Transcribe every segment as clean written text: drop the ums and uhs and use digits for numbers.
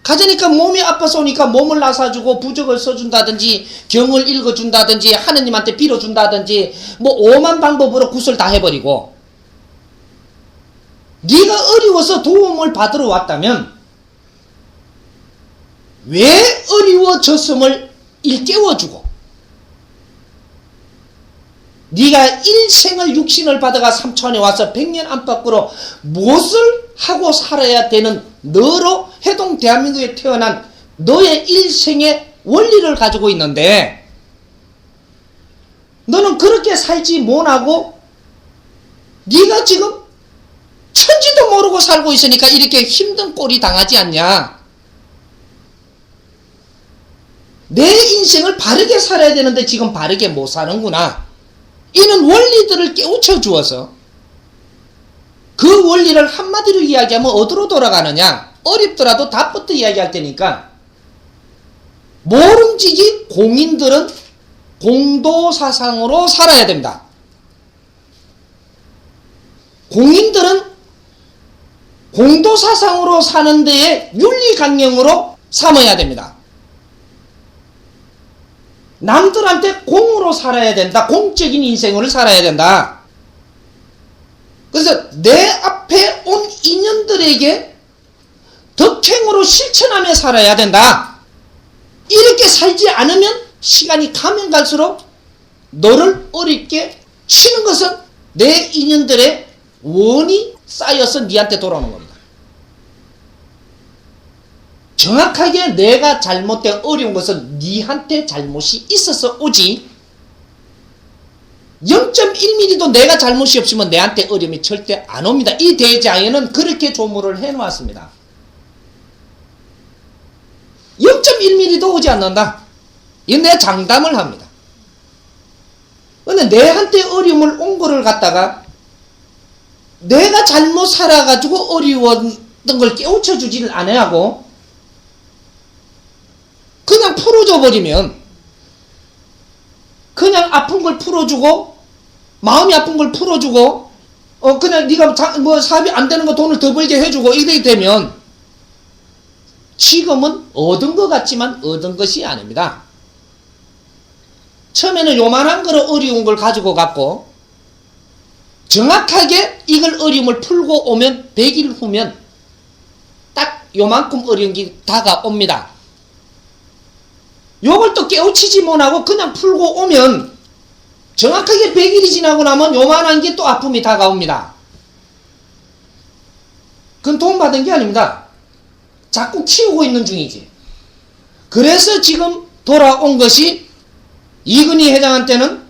가자니까 몸이 아파서 오니까 몸을 나사주고 부적을 써준다든지 경을 읽어준다든지 하느님한테 빌어준다든지 뭐 오만 방법으로 굿을 다 해버리고, 네가 어려워서 도움을 받으러 왔다면 왜 어려워졌음을 일깨워주고, 네가 일생을 육신을 받아가 삼천에 와서 백년 안팎으로 무엇을 하고 살아야 되는 너로 해동 대한민국에 태어난 너의 일생의 원리를 가지고 있는데, 너는 그렇게 살지 못하고 네가 지금 천지도 모르고 살고 있으니까 이렇게 힘든 꼴이 당하지 않냐. 내 인생을 바르게 살아야 되는데 지금 바르게 못 사는구나. 이는 원리들을 깨우쳐 주어서, 그 원리를 한마디로 이야기하면 어디로 돌아가느냐. 어렵더라도 답부터 이야기할 테니까, 모름지기 공인들은 공도사상으로 살아야 됩니다. 공인들은 공도사상으로 사는 데에 윤리강령으로 삼아야 됩니다. 남들한테 공으로 살아야 된다. 공적인 인생을 살아야 된다. 그래서 내 앞에 온 인연들에게 덕행으로 실천하며 살아야 된다. 이렇게 살지 않으면 시간이 가면 갈수록 너를 어렵게 치는 것은 내 인연들의 원이 쌓여서 네한테 돌아오는 겁니다. 정확하게 내가 잘못된 어려운 것은 네한테 잘못이 있어서 오지, 0.1mm도 내가 잘못이 없으면 내한테 어려움이 절대 안 옵니다. 이 대자연은 그렇게 조물을 해놓았습니다. 0.1mm도 오지 않는다. 이건 내가 장담을 합니다. 근데 내한테 어려움을 온 거를 갖다가 내가 잘못 살아가지고 어려웠던 걸 깨우쳐 주지를 않아하고 그냥 풀어줘 버리면, 그냥 아픈 걸 풀어주고 마음이 아픈 걸 풀어주고 그냥 네가 뭐 사업이 안 되는 거 돈을 더 벌게 해주고 이렇게 되면 지금은 얻은 것 같지만 얻은 것이 아닙니다. 처음에는 요만한 거로 어려운 걸 가지고 갔고, 정확하게 이걸 어려움을 풀고 오면 100일 후면 딱 요만큼 어려운 게 다가옵니다. 요걸 또 깨우치지 못하고 그냥 풀고 오면 정확하게 100일이 지나고 나면 요만한 게 또 아픔이 다가옵니다. 그건 도움받은 게 아닙니다. 자꾸 키우고 있는 중이지. 그래서 지금 돌아온 것이 이근희 회장한테는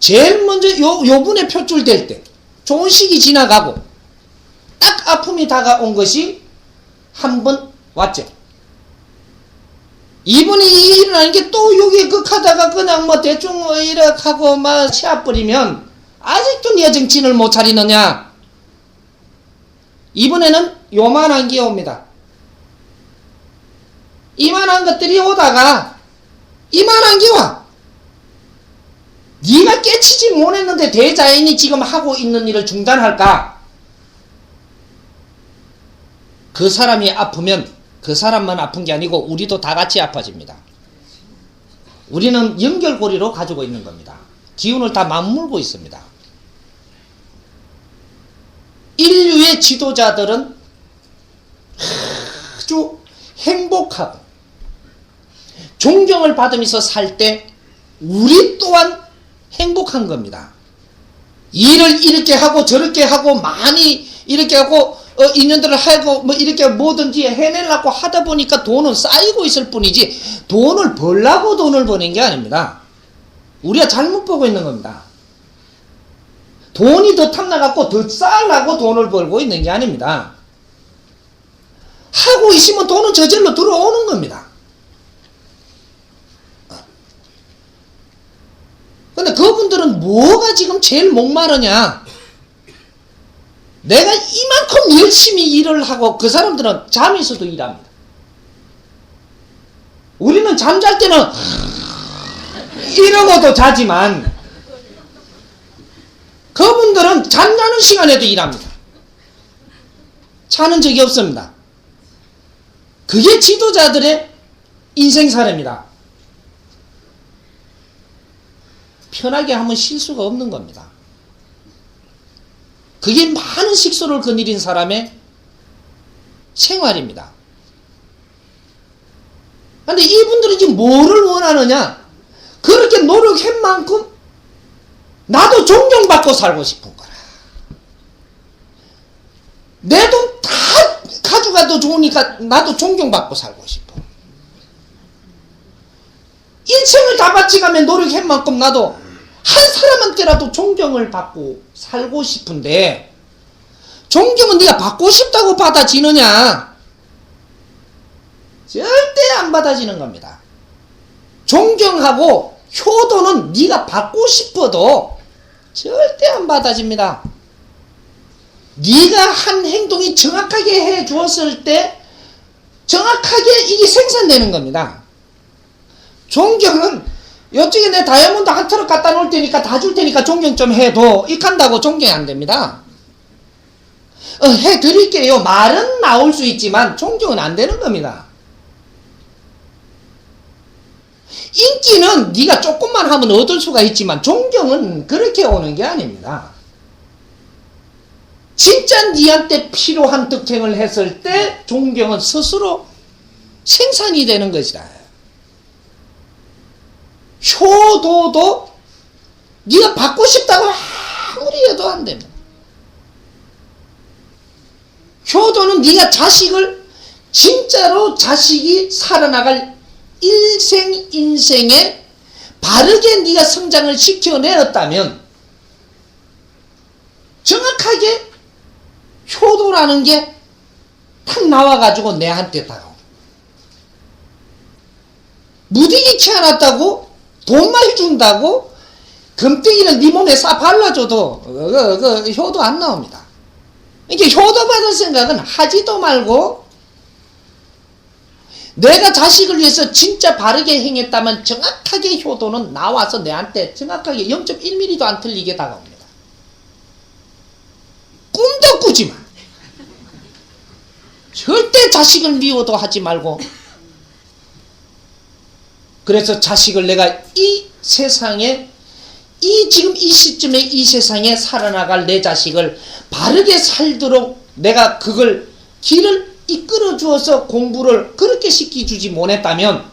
제일 먼저 요분에 표출될 때 좋은 시기 지나가고 딱 아픔이 다가온 것이 한 번 왔죠. 이분이 일어나는 게 또 여기 극하다가 그냥 뭐 대충 이렇게 하고 막 치아버리면 아직도 네 정신을 못 차리느냐. 이번에는 요만한 게 옵니다. 이만한 것들이 오다가 이만한 게 와. 네가 깨치지 못했는데 대자연이 지금 하고 있는 일을 중단할까? 그 사람이 아프면 그 사람만 아픈 게 아니고 우리도 다 같이 아파집니다. 우리는 연결고리로 가지고 있는 겁니다. 기운을 다 맞물고 있습니다. 인류의 지도자들은 아주 행복하고 존경을 받으면서 살 때 우리 또한 행복한 겁니다. 일을 이렇게 하고 저렇게 하고 많이 이렇게 하고 인연들을 하고 뭐 이렇게 뭐든지 해내려고 하다 보니까 돈은 쌓이고 있을 뿐이지 돈을 벌라고 돈을 버는 게 아닙니다. 우리가 잘못 보고 있는 겁니다. 돈이 더 탐나갖고 더 쌓으려고 돈을 벌고 있는 게 아닙니다. 하고 있으면 돈은 저절로 들어오는 겁니다. 근데 그분들은 뭐가 지금 제일 목마르냐? 내가 이만큼 열심히 일을 하고 그 사람들은 잠에서도 일합니다. 우리는 잠잘 때는 이러고도 자지만 그분들은 잠자는 시간에도 일합니다. 자는 적이 없습니다. 그게 지도자들의 인생사례입니다. 편하게 하면 실수가 없는 겁니다. 그게 많은 식소를 거느린 사람의 생활입니다. 근데 이분들은 지금 뭐를 원하느냐? 그렇게 노력한 만큼 나도 존경받고 살고 싶은 거라. 내 돈 다 가져가도 좋으니까 나도 존경받고 살고 싶어. 일생을 다 바치가며 노력한 만큼 나도 한 사람한테라도 존경을 받고 살고 싶은데, 존경은 네가 받고 싶다고 받아지느냐? 절대 안 받아지는 겁니다. 존경하고 효도는 네가 받고 싶어도 절대 안 받아집니다. 네가 한 행동이 정확하게 해 주었을 때 정확하게 이게 생산되는 겁니다. 존경은 이쪽에 내 다이아몬드 한 트럭 갖다 놓을 테니까 다 줄 테니까 존경 좀 해도 이간다고 존경이 안 됩니다. 해드릴게요. 말은 나올 수 있지만 존경은 안 되는 겁니다. 인기는 네가 조금만 하면 얻을 수가 있지만 존경은 그렇게 오는 게 아닙니다. 진짜 네한테 필요한 득템을 했을 때 존경은 스스로 생산이 되는 것이다. 효도도 네가 받고 싶다고 아무리 해도 안 됩니다. 효도는 네가 자식을 진짜로 자식이 살아나갈 인생에 바르게 네가 성장을 시켜내었다면 정확하게 효도라는 게 탁 나와가지고 내한테 다가옵니다. 무디기치 않았다고 돈 많이 준다고 금덩이를 네 몸에 싹 발라줘도 효도 안 나옵니다. 이렇게 효도 받을 생각은 하지도 말고, 내가 자식을 위해서 진짜 바르게 행했다면 정확하게 효도는 나와서 내한테 정확하게 0.1mm도 안 틀리게 다가옵니다. 꿈도 꾸지 마. 절대 자식을 미워도 하지 말고. 그래서 자식을 내가 이 세상에, 지금 이 시점에 이 세상에 살아나갈 내 자식을 바르게 살도록 내가 그걸 길을 이끌어 주어서 공부를 그렇게 시켜주지 못했다면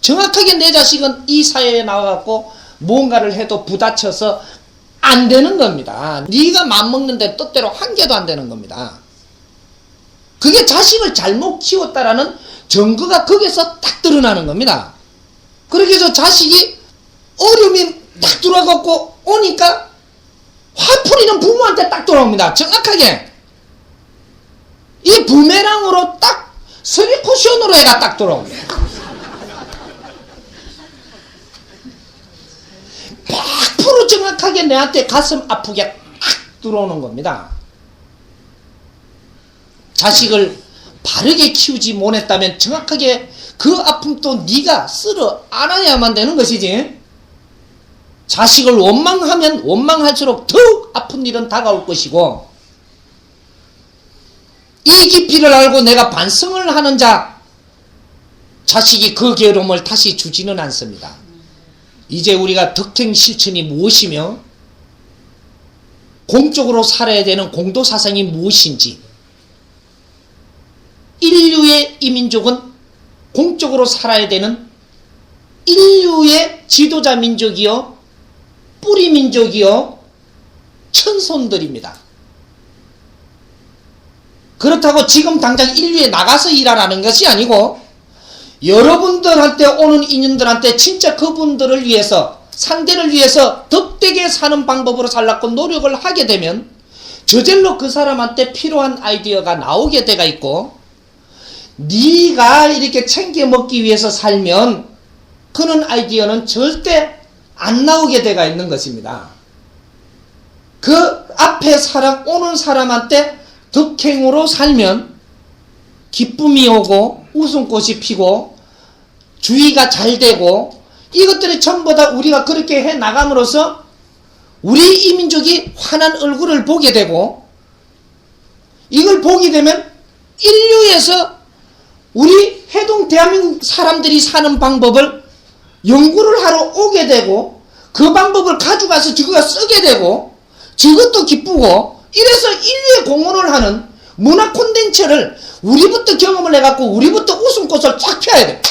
정확하게 내 자식은 이 사회에 나와갖고 뭔가를 해도 부딪혀서 안 되는 겁니다. 네가 맘먹는데 뜻대로 한 개도 안 되는 겁니다. 그게 자식을 잘못 키웠다라는 증거가 거기서 딱 드러나는 겁니다. 그렇게 해서 자식이 어려움이 딱 들어와갖고 오니까 화풀이는 부모한테 딱 돌아옵니다. 정확하게. 이 부메랑으로 딱 스리쿠션으로 애가 딱 돌아옵니다. 100% 정확하게 내한테 가슴 아프게 딱 들어오는 겁니다. 자식을 바르게 키우지 못했다면 정확하게 그 아픔도 네가 쓸어 안아야만 되는 것이지. 자식을 원망하면 원망할수록 더욱 아픈 일은 다가올 것이고, 이 깊이를 알고 내가 반성을 하는 자, 자식이 그 괴로움을 다시 주지는 않습니다. 이제 우리가 덕행 실천이 무엇이며 공적으로 살아야 되는 공도사상이 무엇인지, 인류의 이민족은 공적으로 살아야 되는 인류의 지도자 민족이요, 뿌리 민족이요, 천손들입니다. 그렇다고 지금 당장 인류에 나가서 일하라는 것이 아니고, 여러분들한테 오는 인연들한테 진짜 그분들을 위해서, 상대를 위해서 덕되게 사는 방법으로 살라고 노력을 하게 되면 저절로 그 사람한테 필요한 아이디어가 나오게 돼가 있고, 네가 이렇게 챙겨 먹기 위해서 살면 그런 아이디어는 절대 안 나오게 돼가 있는 것입니다. 그 앞에 오는 사람한테 덕행으로 살면 기쁨이 오고 웃음꽃이 피고 주의가 잘 되고, 이것들이 전부 다 우리가 그렇게 해 나감으로써 우리 이민족이 환한 얼굴을 보게 되고, 이걸 보게 되면 인류에서 우리 해동 대한민국 사람들이 사는 방법을 연구를 하러 오게 되고 그 방법을 가져가서 저거가 쓰게 되고 저것도 기쁘고 이래서 인류에 공헌을 하는 문화 콘텐츠를 우리부터 경험을 해갖고 우리부터 웃음꽃을 쫙 펴야 돼.